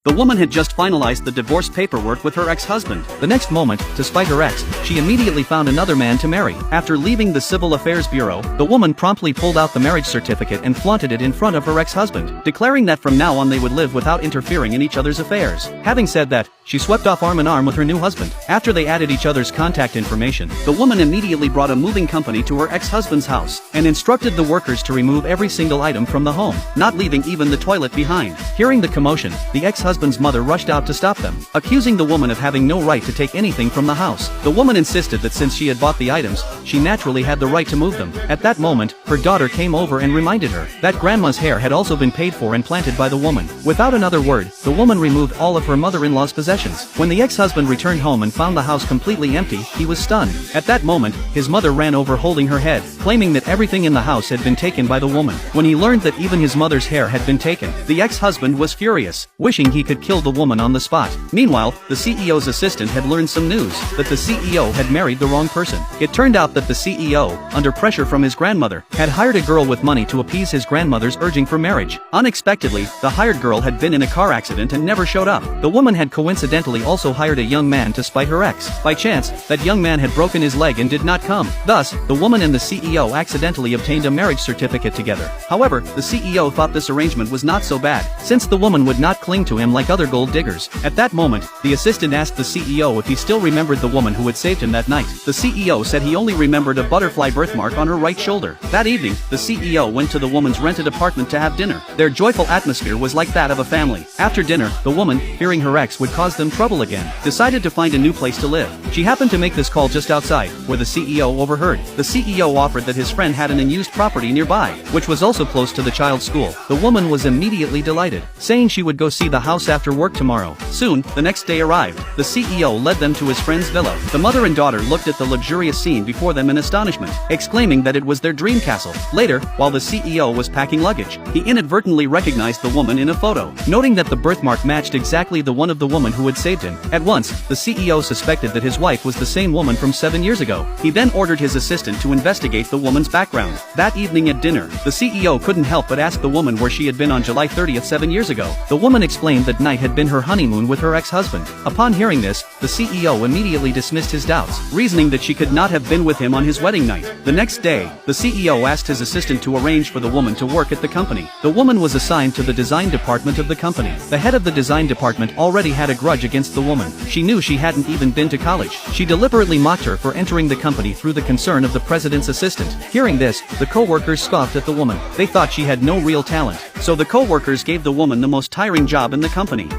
The woman had just finalized the divorce paperwork with her ex-husband. The next moment, to spite her ex, she immediately found another man to marry. After leaving the Civil Affairs Bureau, the woman promptly pulled out the marriage certificate and flaunted it in front of her ex-husband, declaring that from now on they would live without interfering in each other's affairs. Having said that, she swept off arm in arm with her new husband. After they added each other's contact information, the woman immediately brought a moving company to her ex-husband's house and instructed the workers to remove every single item from the home, not leaving even the toilet behind. Hearing the commotion, the ex-husband's mother rushed out to stop them, accusing the woman of having no right to take anything from the house. The woman insisted that since she had bought the items, she naturally had the right to move them. At that moment, her daughter came over and reminded her that grandma's hair had also been paid for and planted by the woman. Without another word, the woman removed all of her mother-in-law's possessions. When the ex-husband returned home and found the house completely empty, he was stunned. At that moment, his mother ran over holding her head, claiming that everything in the house had been taken by the woman. When he learned that even his mother's hair had been taken, the ex-husband was furious, wishing he could kill the woman on the spot. Meanwhile, the CEO's assistant had learned some news, that the CEO had married the wrong person. It turned out that the CEO, under pressure from his grandmother, had hired a girl with money to appease his grandmother's urging for marriage. Unexpectedly, the hired girl had been in a car accident and never showed up. The woman had coincidentally also hired a young man to spite her ex. By chance, that young man had broken his leg and did not come. Thus, the woman and the CEO accidentally obtained a marriage certificate together. However, the CEO thought this arrangement was not so bad, since the woman would not cling to him like other gold diggers. At that moment, the assistant asked the CEO if he still remembered the woman who had saved him that night. The CEO said he only remembered a butterfly birthmark on her right shoulder. That evening, the CEO went to the woman's rented apartment to have dinner. Their joyful atmosphere was like that of a family. After dinner, the woman, fearing her ex would cause them trouble again, decided to find a new place to live. She happened to make this call just outside, where the CEO overheard. The CEO offered that his friend had an unused property nearby, which was also close to the child's school. The woman was immediately delighted, saying she would go see the house after work tomorrow. Soon, the next day arrived. The CEO led them to his friend's villa. The mother and daughter looked at the luxurious scene before them in astonishment, exclaiming that it was their dream castle. Later, while the CEO was packing luggage, he inadvertently recognized the woman in a photo, noting that the birthmark matched exactly the one of the woman who had saved him. At once, the CEO suspected that his wife was the same woman from 7 years ago. He then ordered his assistant to investigate the woman's background. That evening at dinner, the CEO couldn't help but ask the woman where she had been on July 30th 7 years ago. The woman explained that night had been her honeymoon with her ex-husband. Upon hearing this, the CEO immediately dismissed his doubts, reasoning that she could not have been with him on his wedding night. The next day, the CEO asked his assistant to arrange for the woman to work at the company. The woman was assigned to the design department of the company. The head of the design department already had a grudge against the woman. She knew she hadn't even been to college. She deliberately mocked her for entering the company through the concern of the president's assistant. Hearing this, the co-workers scoffed at the woman. They thought she had no real talent. So the co-workers gave the woman the most tiring job in the company.